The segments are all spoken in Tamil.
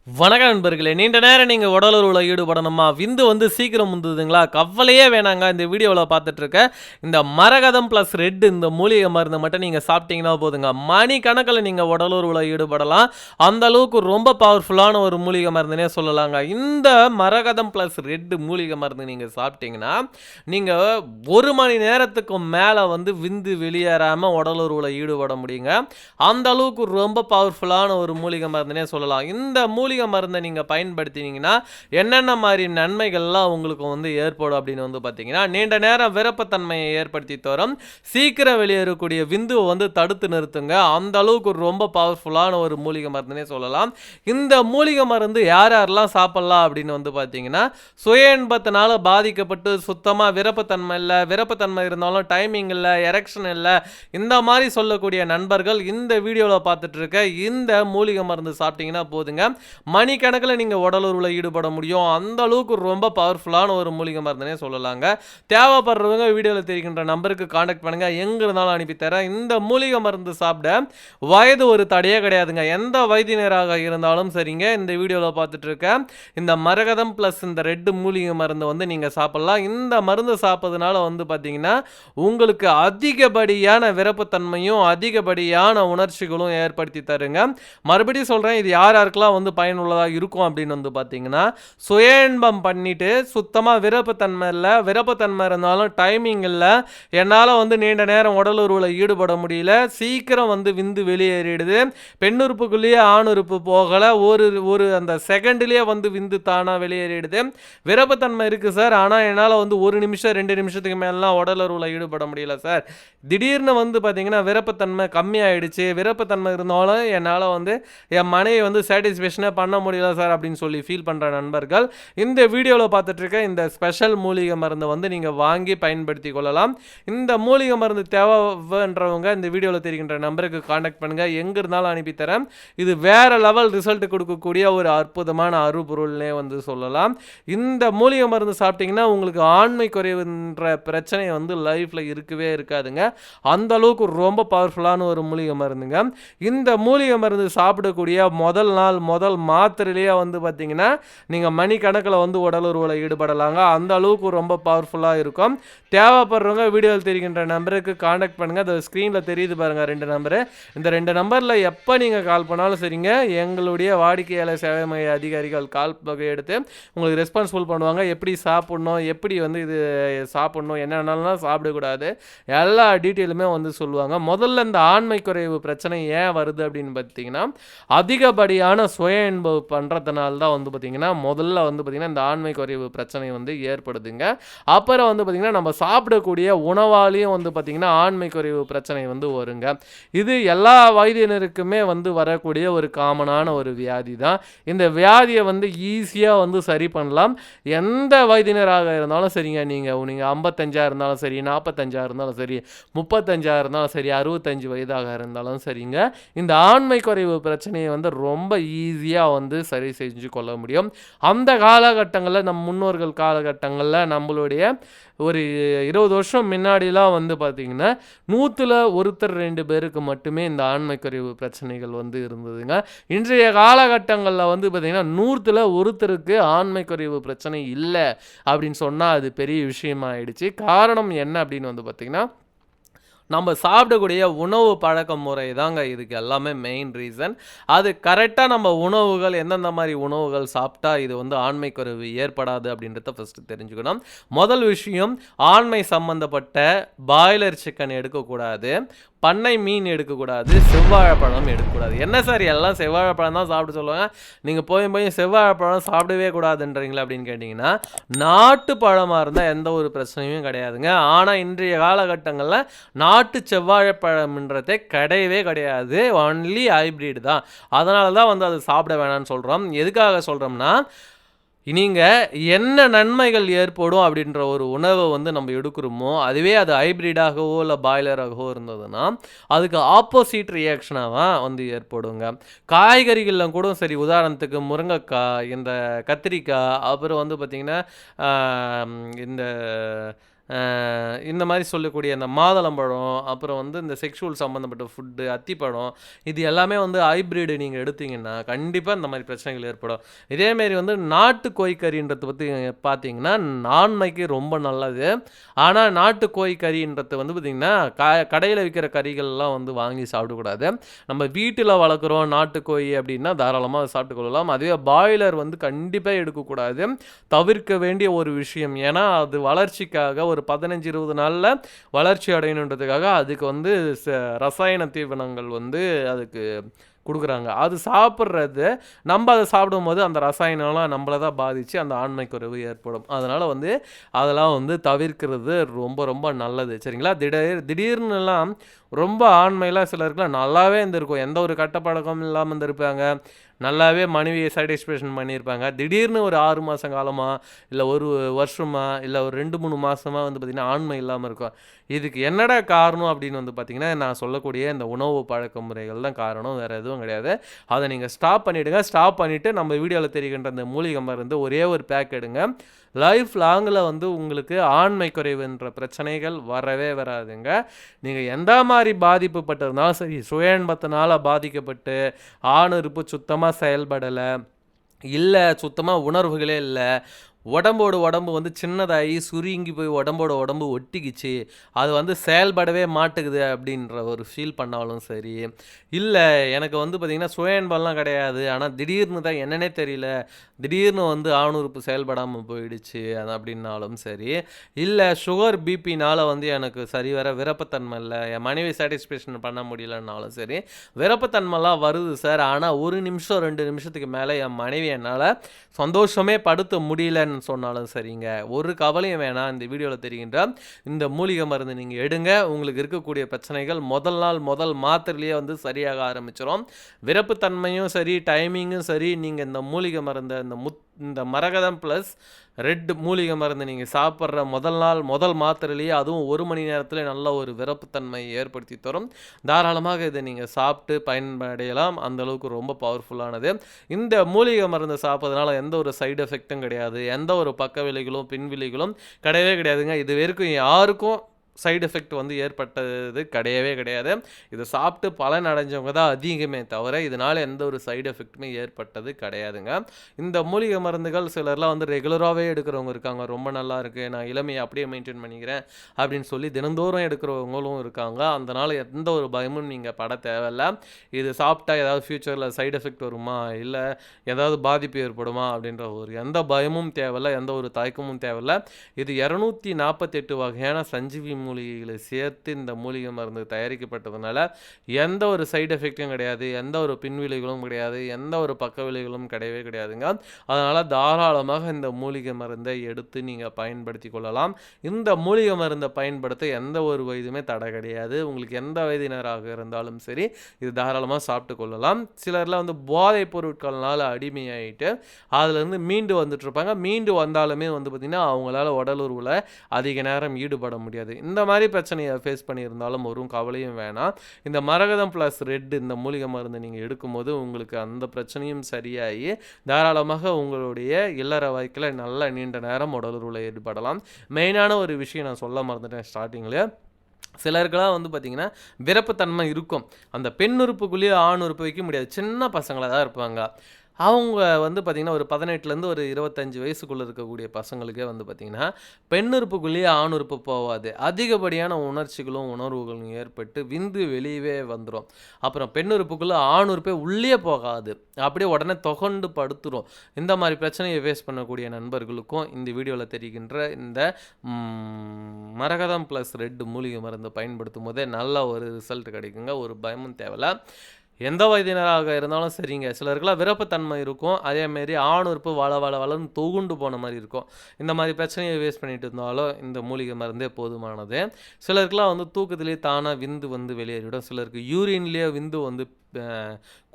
வணக்கம் நண்பர்களே, நீண்ட நேரம் நீங்கள் உடலுறவில் ஈடுபடணுமா? விந்து வந்து சீக்கிரம் முந்துதுங்களா? கவலையே வேணாங்க. இந்த வீடியோவில் பார்த்துட்ருக்க இந்த மரகதம் ப்ளஸ் ரெட் இந்த மூலிகை மருந்து மட்டும் நீங்கள் சாப்பிட்டீங்கன்னா போதுங்க, மணி கணக்கில் நீங்கள் உடலுறவில் ஈடுபடலாம். அந்த அளவுக்கு ரொம்ப பவர்ஃபுல்லான ஒரு மூலிகை மருந்துனே சொல்லலாங்க. இந்த மரகதம் ப்ளஸ் ரெட் மூலிகை மருந்து நீங்கள் சாப்பிட்டீங்கன்னா நீங்கள் 1 மணி நேரத்துக்கு மேலே வந்து விந்து வெளியேறாமல் உடலுறவில் ஈடுபட முடியுங்க. அந்த அளவுக்கு ரொம்ப பவர்ஃபுல்லான ஒரு மூலிகை மருந்துனே சொல்லலாம். இந்த மூலிகை மருந்தை நீங்கள் பயன்படுத்தினீங்கன்னா என்னென்ன மாதிரி நன்மைகள்லாம் உங்களுக்கு வந்து ஏற்படும் அப்படின்னு வந்து பார்த்தீங்கன்னா, நீண்ட நேரம் விரப்பத்தன்மையை ஏற்படுத்தி தரும், சீக்கிரம் வெளியேறக்கூடிய விந்துவை வந்து தடுத்து நிறுத்துங்க. அந்த அளவுக்கு ரொம்ப பவர்ஃபுல்லான ஒரு மூலிகை மருந்துனே சொல்லலாம். இந்த மூலிகை மருந்து யார் யாரெல்லாம் சாப்பிட்லாம் அப்படின்னு வந்து பார்த்தீங்கன்னா, சுய இன்பத்தினால பாதிக்கப்பட்டு சுத்தமாக விரப்பத்தன்மை இருந்தாலும் டைமிங் இல்லை, எரெக்ஷன் இல்லை, இந்த மாதிரி சொல்லக்கூடிய நண்பர்கள் இந்த வீடியோவில் பார்த்துட்டு இருக்க இந்த மூலிகை மருந்து சாப்பிட்டீங்கன்னா போதுங்க, மணிக்கணக்கில் நீங்கள் உடலுறவில் ஈடுபட முடியும். அந்த அளவுக்கு ரொம்ப பவர்ஃபுல்லான ஒரு மூலிகை மருந்துனே சொல்லலாங்க. தேவைப்படுறவங்க வீடியோவில் தெரிகின்ற நம்பருக்கு காண்டாக்ட் பண்ணுங்கள், எங்கே இருந்தாலும் அனுப்பித்தரேன். இந்த மூலிகை மருந்து சாப்பிட வயது ஒரு தடையே கிடையாதுங்க. எந்த வயதினராக இருந்தாலும் சரிங்க, இந்த வீடியோவில் பார்த்துட்டு இருக்க இந்த மரகதம் ப்ளஸ் இந்த ரெட் மூலிகை மருந்து வந்து நீங்கள் சாப்பிட்லாம். இந்த மருந்து சாப்பிட்றதுனால வந்து பார்த்தீங்கன்னா உங்களுக்கு அதிகப்படியான விரப்புத்தன்மையும் அதிகப்படியான உணர்ச்சிகளும் ஏற்படுத்தி தருங்க. மறுபடியும் சொல்கிறேன், இது யார் யாருக்கெல்லாம் வந்து பயனுள்ளதாக இருக்கும் அப்படின்னு வந்து பார்த்தீங்கன்னா, சுய இன்பம் பண்ணிட்டு சுத்தமாக விரப்பத்தன்மை இருந்தாலும் டைமிங் இல்லை, என்னால் வந்து நீண்ட நேரம் உடலுறவில் ஈடுபட முடியல, சீக்கிரம் வந்து விந்து வெளியேறிடுது, பெண்ணுறுப்புக்குள்ளேயே ஆணுறுப்பு போகலை, ஒரு அந்த செகண்ட்லேயே வந்து விந்து தானாக வெளியேறிடுது, விரப்பத்தன்மை இருக்குது சார், ஆனால் என்னால் வந்து 1 நிமிஷம் 2 நிமிஷத்துக்கு மேலாம் உடலுறவில் ஈடுபட முடியல சார், திடீர்னு வந்து பார்த்தீங்கன்னா விரப்பத்தன்மை கம்மியாயிடுச்சு, விரப்பத்தன்மை இருந்தாலும் என்னால் வந்து என் மனைவி வந்து சாட்டிஸ்ஃபேக்ஷனே பண்ண முடியல சார் அப்படின்னு சொல்லி ஃபீல் பண்ணுற நண்பர்கள் இந்த வீடியோவில் பார்த்துட்ருக்க இந்த ஸ்பெஷல் மூலிகை மருந்தை வந்து நீங்கள் வாங்கி பயன்படுத்தி கொள்ளலாம். இந்த மூலிகை மருந்து தேவைன்றவங்க இந்த வீடியோவில் தெரிகின்ற நம்பருக்கு காண்டாக்ட் பண்ணுங்கள், எங்கே இருந்தாலும் அனுப்பித்தரேன். இது வேறு லெவல் ரிசல்ட் கொடுக்கக்கூடிய ஒரு அற்புதமான அருபொருள்னே வந்து சொல்லலாம். இந்த மூலிகை மருந்து சாப்பிட்டிங்கன்னா உங்களுக்கு ஆண்மை குறைவுன்ற பிரச்சனை வந்து லைஃப்பில் இருக்கவே இருக்காதுங்க. அந்த அளவுக்கு ரொம்ப பவர்ஃபுல்லான ஒரு மூலிகை மருந்துங்க. இந்த மூலிகை மருந்து சாப்பிடக்கூடிய முதல் மாத்திரையிலேயே வந்து பார்த்தீங்கன்னா நீங்கள் மணிக்கணக்கில் வந்து உடலுறவில் ஈடுபடலாங்க. அந்த அளவுக்கு ரொம்ப பவர்ஃபுல்லாக இருக்கும். தேவைப்படுறவங்க வீடியோவில் தெரிகின்ற நம்பருக்கு காண்டாக்ட் பண்ணுங்கள். அது ஸ்க்ரீனில் தெரியுது பாருங்கள் 2 நம்பரு. இந்த 2 நம்பரில் எப்போ நீங்கள் கால் பண்ணாலும் சரிங்க, எங்களுடைய வாடிக்கையாளர் சேவை மைய அதிகாரிகள் கால் எடுத்து உங்களுக்கு ரெஸ்பான்சிபிள் பண்ணுவாங்க. எப்படி சாப்பிட்ணும், எப்படி வந்து இது சாப்பிட்ணும், என்னென்னலாம் சாப்பிடக்கூடாது, எல்லா டீட்டெயிலுமே வந்து சொல்லுவாங்க. முதல்ல இந்த ஆண்மை குறைவு பிரச்சனை ஏன் வருது அப்படின்னு பார்த்தீங்கன்னா, அதிகப்படியான சுய இன்பம் பண்ணுறதுனால தான் வந்து பார்த்திங்கன்னா முதல்ல வந்து பார்த்திங்கன்னா இந்த ஆண்மை குறைவு பிரச்சனை வந்து ஏற்படுதுங்க. அப்புறம் வந்து பார்த்திங்கன்னா நம்ம சாப்பிடக்கூடிய உணவாலையும் வந்து பார்த்திங்கன்னா ஆண்மை குறைவு பிரச்சனை வந்து வருங்க. இது எல்லா வயதினருக்குமே வந்து வரக்கூடிய ஒரு காமனான ஒரு வியாதி தான். இந்த வியாதியை வந்து ஈஸியாக வந்து சரி பண்ணலாம். எந்த வயதினராக இருந்தாலும் சரிங்க, நீங்கள் 55 இருந்தாலும் சரி, 45 இருந்தாலும் சரி, 35 இருந்தாலும் சரி, 65 வயதாக இருந்தாலும் சரிங்க, இந்த ஆண்மை குறைவு பிரச்சனையை வந்து ரொம்ப ஈஸியாக வந்து சரி செஞ்சு கொள்ள முடியும். அந்த காலகட்டங்களில் நம் முன்னோர்கள் காலகட்டங்களில் நம்மளுடைய ஒரு 20 வருஷம் முன்னாடிலாம் வந்து பார்த்திங்கன்னா 100ல் 1-2 பேருக்கு மட்டுமே இந்த ஆண்மை குறைவு பிரச்சனைகள் வந்து இருந்ததுங்க. இன்றைய காலகட்டங்களில் வந்து பார்த்திங்கன்னா 100ல் 1 ஆண்மை குறைவு பிரச்சனை இல்லை அப்படின்னு சொன்னால் அது பெரிய விஷயமாயிடுச்சு. காரணம் என்ன அப்படின்னு வந்து பார்த்திங்கன்னா, நம்ம சாப்பிடக்கூடிய உணவு பழக்க முறை தாங்க இதுக்கு எல்லாமே மெயின் ரீசன். அது கரெக்டாக நம்ம உணவுகள் எந்தெந்த மாதிரி உணவுகள் சாப்பிட்டா இது வந்து ஆண்மை குறைவு ஏற்படாது அப்படின்றத ஃபஸ்ட்டு தெரிஞ்சுக்கணும். முதல் விஷயம், ஆண்மை சம்மந்தப்பட்ட பாய்லர் சிக்கன் எடுக்கக்கூடாது, பண்ணை மீன் எடுக்கக்கூடாது, செவ்வாழைப்பழம் எடுக்கக்கூடாது. என்ன சார் எல்லாம் செவ்வாழைப்பழம் தான் சாப்பிட சொல்லுவாங்க, நீங்கள் போய் செவ்வாழைப்பழம் சாப்பிடவே கூடாதுன்றீங்களா அப்படின்னு கேட்டிங்கன்னா, நாட்டு பழமாக இருந்தால் எந்த ஒரு பிரச்சனையும் கிடையாதுங்க. ஆனால் இன்றைய காலகட்டங்களில் நாட்டு செவ்வாழைப்பழம்ன்றதே கிடையவே கிடையாது, ஒன்லி ஹைப்ரிட் தான். அதனால தான் வந்து அது சாப்பிட வேணாம்னு சொல்கிறோம். எதுக்காக சொல்கிறோம்னா, நீங்கள் என்ன நன்மைகள் ஏற்படும் அப்படின்ற ஒரு உணவை வந்து நம்ம எடுக்கிறோமோ, அதுவே அது ஹைப்ரிடாகவோ இல்லை பாய்லராகவோ இருந்ததுன்னா அதுக்கு ஆப்போசிட் ரியாக்ஷனாக தான் வந்து ஏற்படுங்க. காய்கறிகள்லாம் கூட சரி, உதாரணத்துக்கு முருங்கைக்காய், இந்த கத்திரிக்காய், அப்புறம் வந்து பார்த்திங்கன்னா இந்த இந்த மாதிரி சொல்லக்கூடிய இந்த மாதுளம்பழம், அப்புறம் வந்து இந்த செக்ஷுவல் சம்மந்தப்பட்ட ஃபுட்டு, அத்திப்பழம் இது எல்லாமே வந்து ஹைப்ரிட் நீங்கள் எடுத்தீங்கன்னா, கண்டிப்பாக இந்த மாதிரி பிரச்சனைகள் ஏற்படும். இதேமாரி வந்து நாட்டு கோழிக்கறின்றத பற்றி பார்த்தீங்கன்னா, ஆண்மைக்கு ரொம்ப நல்லது. ஆனால் நாட்டு கோழிக்கறின்றது வந்து பார்த்திங்கன்னா, கடையில் விற்கிற கறிகள்லாம் வந்து வாங்கி சாப்பிடக்கூடாது. நம்ம வீட்டில் வளர்க்குறோம் நாட்டுக்கோழி அப்படின்னா தாராளமாக சாப்பிட்டுக்கொள்ளலாம். அதுவே பாய்லர் வந்து கண்டிப்பாக எடுக்கக்கூடாது. தவிர்க்க வேண்டிய ஒரு விஷயம். ஏன்னா அது வளர்ச்சிக்காக ஒரு 15, 20 நாளில் வளர்ச்சி அடையணுன்றதுக்காக அதுக்கு வந்து ரசாயன தீவனங்கள் வந்து அதுக்கு குடுக்குறாங்க. அது சாப்பிட்றது நம்ம அத சாப்பிடும்போது அந்த ரசாயனம்லாம் நம்மள தான் பாதிச்சு அந்த ஆண்மை குறைவு ஏற்படும். அதனால வந்து அதெல்லாம் வந்து தவிர்க்கிறது ரொம்ப ரொம்ப நல்லது. சரிங்களா? திடீர்னுலாம் ரொம்ப ஆண்மைலாம் சிலருக்குலாம் நல்லாவே இருந்திருக்கும். எந்த ஒரு கெட்ட பழக்கமும் இல்லாம இருந்திருப்பாங்க. நல்லாவே மனைவியை சாட்டிஸ்ஃபேக்ஷன் பண்ணியிருப்பாங்க. திடீர்னு ஒரு 6 மாச காலமா, இல்ல 1 வருஷமா, இல்ல ஒரு 2, 3 மாசமா வந்து பார்த்தீங்கன்னா, ஆண்மை இல்லாம இருக்கும். இதுக்கு என்னடா காரணம் அப்படின்னு வந்து பார்த்தீங்கன்னா, நான் சொல்லக்கூடிய இந்த உணவு பழக்க முறைகள் தான் காரணம். வேற எதுவும் கிடையாது. அத நீங்க ஸ்டாப் பண்ணிடுங்க. ஸ்டாப் பண்ணிட்டு நம்ம வீடியோல தெரிகின்ற இந்த மூலிகை மருந்து ஒரே ஒரு பேக் எடுங்க. லைஃப் லாங்கில் வந்து உங்களுக்கு ஆண்மை குறைவுன்ற பிரச்சனைகள் வரவே வராதுங்க. நீங்கள் எந்த மாதிரி பாதிப்பு பட்டிருந்தாலும் சரி, சுய இன்பத்தினால பாதிக்கப்பட்டு ஆணுறுப்பு சுத்தமாக செயல்படலை, இல்லை சுத்தமாக உணர்வுகளே இல்லை, உடம்போட உடம்பு வந்து சின்னதாகி சுருங்கி போய் உடம்போட உடம்பு ஒட்டிக்கிச்சு, அது வந்து செயல்படவே மாட்டுக்குது அப்படின்ற ஒரு ஃபீல் பண்ணாலும் சரி, இல்லை எனக்கு வந்து பார்த்திங்கன்னா சுய இன்பம்லாம் கிடையாது, ஆனால் திடீர்னு தான் என்னன்னே தெரியல, திடீர்னு வந்து ஆணுறுப்பு செயல்படாமல் போயிடுச்சு அது அப்படின்னாலும் சரி, இல்லை சுகர் பிபினால் வந்து எனக்கு சரிவர விருப்பத்தன்மை இல்லை, என் மனைவி சாட்டிஸ்ஃபேக்ஷன் பண்ண முடியலன்னாலும் சரி, விருப்பத்தன்மைலாம் வருது சார், ஆனால் 1 நிமிஷம் 2 நிமிஷத்துக்கு மேலே என் மனைவி என்னால் சந்தோஷமே படுத்த முடியலன்னு சொன்னாலும் சரிங்க, ஒரு கவலையும் வேணாம். இந்த வீடியோவில் தெரிகின்ற இந்த மூலிகை மருந்து நீங்கள் எடுங்க. உங்களுக்கு இருக்கக்கூடிய பிரச்சனைகள் முதல் நாள் முதல் மாத்திரையிலேயே வந்து சரியாக ஆரம்பிச்சிடும். விரப்புத்தன்மையும் சரி, டைமிங்கும் சரி, நீங்கள் இந்த மூலிகை மருந்தை இந்த மரகதம் ப்ளஸ் ரெட் மூலிகை மருந்து நீங்கள் சாப்பிட்ற முதல் நாள் முதல் மாத்திரையிலேயே அதுவும் 1 மணி நேரத்தில் நல்ல ஒரு விரப்புத்தன்மை ஏற்படுத்தி தரும். தாராளமாக இதை நீங்கள் சாப்பிட்டு பயன்படையலாம். அந்தளவுக்கு ரொம்ப பவர்ஃபுல்லானது. இந்த மூலிகை மருந்து சாப்பிட்றதுனால எந்த ஒரு சைடு எஃபெக்ட்டும் கிடையாது, எந்த ஒரு பக்க விளைவுகளும் பின்விளைவுகளும் கிடையவே கிடையாதுங்க. இது வரைக்கும் யாருக்கும் சைடு எஃபெக்ட் வந்து ஏற்பட்டது கிடையவே கிடையாது. இதை சாப்பிட்டு பலன் அடைஞ்சவங்க தான் அதிகமே தவிர இதனால் எந்த ஒரு சைடு எஃபெக்ட்டுமே ஏற்பட்டது கிடையாதுங்க. இந்த மூலிகை மருந்துகள் சிலர்லாம் வந்து ரெகுலராகவே எடுக்கிறவங்க இருக்காங்க. ரொம்ப நல்லா இருக்குது, நான் இளமையை அப்படியே மெயின்டைன் பண்ணிக்கிறேன் அப்படின்னு சொல்லி தினந்தோறும் எடுக்கிறவங்களும் இருக்காங்க. அதனால் எந்த ஒரு பயமும் நீங்கள் பட தேவையில்லை. இது சாப்பிட்டா ஏதாவது ஃப்யூச்சரில் சைடு எஃபெக்ட் வருமா, இல்லை ஏதாவது பாதிப்பு ஏற்படுமா அப்படின்ற ஒரு எந்த பயமும் தேவையில்லை, எந்த ஒரு தயக்கமும் தேவையில்லை. இது 248 வகையான சஞ்சீவி மூலிகைகளை சேர்த்து இந்த மூலிகை மருந்து தயாரிக்கப்பட்டதுனால எந்த ஒரு சைடு எஃபெக்டும் கிடையாது, எந்த ஒரு பின்விளைவுகளும் கிடையாது, எந்த ஒரு பக்க விளைவுகளும் கிடையவே கிடையாதுங்க. அதனால் தாராளமாக இந்த மூலிகை மருந்தை எடுத்து நீங்கள் பயன்படுத்தி கொள்ளலாம். இந்த மூலிகை மருந்தை பயன்படுத்த எந்த ஒரு வயதுமே தடை கிடையாது. உங்களுக்கு எந்த வயதினராக இருந்தாலும் சரி இது தாராளமாக சாப்பிட்டு கொள்ளலாம். சிலர்லாம் வந்து போதைப் பொருட்கள்னால அடிமையாயிட்டு அதுலேருந்து மீண்டு வந்துட்டு இருப்பாங்க. மீண்டு வந்தாலுமே வந்து பார்த்திங்கன்னா அவங்களால உடலுறவில் அதிக நேரம் ஈடுபட முடியாது. இந்த மாதிரி பிரச்சனையை ஃபேஸ் பண்ணியிருந்தாலும் ஒரு கவலையும் வேணாம். இந்த மரகதம் ப்ளஸ் ரெட் இந்த மூலிகை மருந்து நீங்கள் எடுக்கும்போது உங்களுக்கு அந்த பிரச்சனையும் சரியாகி தாராளமாக உங்களுடைய இல்லற வாழ்க்கையில் நல்ல நீண்ட நேரம் உடலுறவில் ஈடுபடலாம். மெயினான ஒரு விஷயம் நான் சொல்ல மறந்துட்டேன் ஸ்டார்டிங்கில். சிலருக்கெல்லாம் வந்து பார்த்திங்கன்னா விரப்புத்தன்மை இருக்கும். அந்த பெண் உறுப்புக்குள்ளேயே ஆண் உறுப்பு வைக்க முடியாது. சின்ன பசங்களாக தான் இருப்பாங்க. அவங்க வந்து பார்த்திங்கன்னா ஒரு 18லேருந்து ஒரு 25 வயசுக்குள்ளே இருக்கக்கூடிய பசங்களுக்கே வந்து பார்த்திங்கன்னா பெண்ணுறுப்புக்குள்ளேயே ஆணுறுப்பு போகாது. அதிகப்படியான உணர்ச்சிகளும் உணர்வுகளும் ஏற்பட்டு விந்து வெளியவே வந்துடும். அப்புறம் பெண்ணுறுப்புக்குள்ளே ஆணுறுப்பே உள்ளே போகாது, அப்படியே உடனே தொகண்டு படுத்துரும். இந்த மாதிரி பிரச்சனையை ஃபேஸ் பண்ணக்கூடிய நண்பர்களுக்கும் இந்த வீடியோவில் தெரிகின்ற இந்த மரகதம் ப்ளஸ் ரெட் மூலிகை மருந்து பயன்படுத்தும் போதே நல்ல ஒரு ரிசல்ட் கிடைக்குங்க. ஒரு பயமும் தேவையில்ல. எந்த வயதினராக இருந்தாலும் சரிங்க. சிலருக்குலாம் விருப்பத்தன்மை இருக்கும். அதேமாரி ஆணுறுப்பு வளன்னு தொகுண்டு போன மாதிரி இருக்கும். இந்த மாதிரி பிரச்சனையை ஃபேஸ் பண்ணிட்டு இருந்தாலும் இந்த மூலிகை மருந்தே போதுமானது. சிலருக்குலாம் வந்து தூக்கத்திலேயே தானாக விந்து வந்து வெளியேறிவிடும். சிலருக்கு யூரின்லேயே விந்து வந்து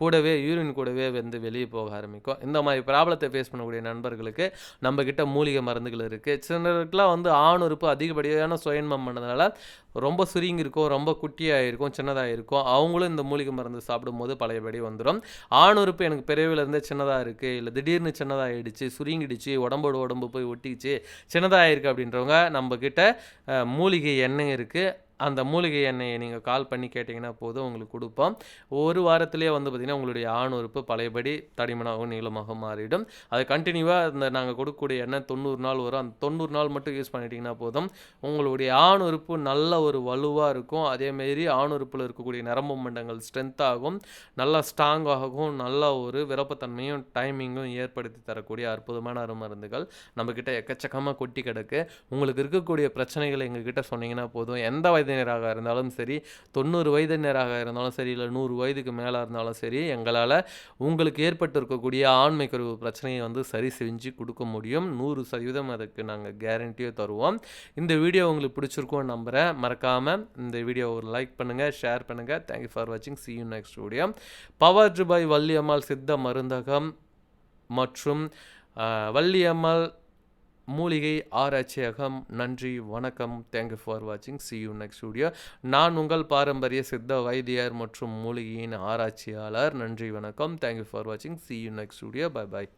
கூடவே யூரின் கூடவே வந்து வெளியே போக ஆரம்பிக்கும். இந்த மாதிரி ப்ராப்ளத்தை ஃபேஸ் பண்ணக்கூடிய நண்பர்களுக்கு நம்மக்கிட்ட மூலிகை மருந்துகள் இருக்குது. சிலருக்குலாம் வந்து ஆண் உறுப்பு அதிகப்படியான சுயன்மம் பண்ணதுனால ரொம்ப சுருங்கி இருக்கும், ரொம்ப குட்டியாக இருக்கும், சின்னதாக இருக்கும். அவங்களும் இந்த மூலிகை மருந்து சாப்பிடும்போது பழையபடி வந்துடும். ஆண் உறுப்பு எனக்கு பிறவில இருந்தே சின்னதாக இருக்குது, இல்லை திடீர்னு சின்னதாகிடுச்சு, சுருங்கிடுச்சு, உடம்போடு உடம்பு போய் ஒட்டிச்சு, சின்னதாக இருக்குது அப்படின்றவங்க நம்மக்கிட்ட மூலிகை எண்ணெய் இருக்குது. அந்த மூலிகை எண்ணெயை நீங்கள் கால் பண்ணி கேட்டிங்கன்னா போதும், உங்களுக்கு கொடுப்போம். ஒரு வாரத்திலேயே வந்து பார்த்திங்கன்னா உங்களுடைய ஆண் உறுப்பு பழையபடி தடிமனாகவும் நீளமாக மாறிடும். அது கண்டினியூவாக இந்த நாங்கள் கொடுக்கக்கூடிய எண்ணெய் 90 நாள் வரும். அந்த 90 நாள் மட்டும் யூஸ் பண்ணிட்டீங்கன்னா போதும், உங்களுடைய ஆண் உறுப்பு நல்ல ஒரு வலுவாக இருக்கும். அதேமாரி ஆண் உறுப்பில் இருக்கக்கூடிய நரம்பு மண்டங்கள் ஸ்ட்ரென்த் ஆகும், நல்லா ஸ்ட்ராங் ஆகும், நல்ல ஒரு விருப்பத்தன்மையும் டைமிங்கும் ஏற்படுத்தி தரக்கூடிய அற்புதமான அருமருந்துகள் நம்மக்கிட்ட எக்கச்சக்கமாக கொட்டி கிடக்கு. உங்களுக்கு இருக்கக்கூடிய பிரச்சனைகளை எங்ககிட்ட சொன்னீங்கன்னா போதும், எந்த வயதினராக இருந்தாலும் சரி, 90 வயதினராக இருந்தாலும் சரி, இல்லை 100 வயதுக்கு மேலே இருந்தாலும் சரி, எங்களால் உங்களுக்கு ஏற்பட்டு இருக்கக்கூடிய ஆண்மை குறைவு பிரச்சனையை வந்து சரி செஞ்சு கொடுக்க முடியும். 100% அதுக்கு நாங்கள் கேரண்டியும் தருவோம். இந்த வீடியோ உங்களுக்கு பிடிச்சிருக்கும்னு நம்புகிறேன். மறக்காமல் இந்த வீடியோ ஒரு லைக் பண்ணுங்கள், ஷேர் பண்ணுங்கள். தேங்க்யூ ஃபார் வாட்சிங். see you next video. Powered by Valliammal சித்த மருந்தகம் மற்றும் வள்ளியம்மாள் மூலிகை ஆராய்ச்சியகம். நன்றி, வணக்கம். தேங்க்யூ ஃபார் வாட்சிங். see you next video. நான் உங்கள் பாரம்பரிய சித்த வைத்தியர் மற்றும் மூலிகையின் ஆராய்ச்சியாளர். நன்றி, வணக்கம். தேங்க்யூ ஃபார் வாட்சிங். see you next video. bye bye.